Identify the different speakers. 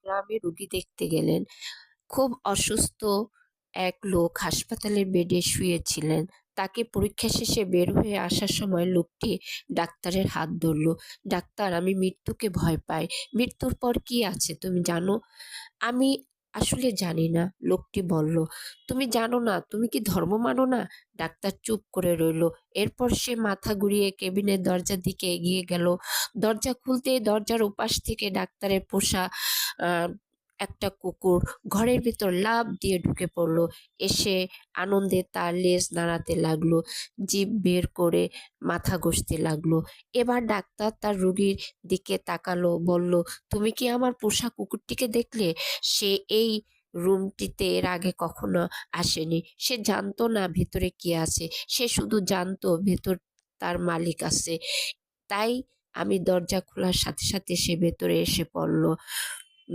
Speaker 1: গ্রামে রুগী দেখতে গেলেন। খুব অসুস্থ এক লোক হাসপাতালের বেডে শুয়েছিলেন। তাকে পরীক্ষা শেষে বের হয়ে আসার সময় লোকটি ডাক্তারের হাত ধরল। ডাক্তার, আমি মৃত্যুকে ভয় পাই। মৃত্যুর পর কি আছে তুমি জানো? আমি আসলে জানি না, লোকটি বলল। তুমি জানো না? তুমি কি ধর্ম মানো না? ডাক্তার চুপ করে রইল। এরপর সে মাথা ঘুরিয়ে কেবিনের দরজার দিকে এগিয়ে গেল। দরজা খুলতেই দরজার ওপাশ থেকে ডাক্তারের পোষা আহ একটা কুকুর ঘরের ভিতর লাফ দিয়ে ঢুকে পড়লো। এসে আনন্দে তার লেজ নাড়াতে লাগলো, জিভ বের করে মাথা ঘষতে লাগলো। এবার ডাক্তার তার রোগীর দিকে তাকালো, বলল, তুমি কি আমার পোষা কুকুরটিকে দেখলে? সে এই রুমটিতে এর আগে কখনো আসেনি। সে জানতো না ভেতরে কি আছে। সে শুধু জানতো ভেতর তার মালিক আছে। তাই আমি দরজা খোলার সাথে সাথে সে ভেতরে এসে পড়ল।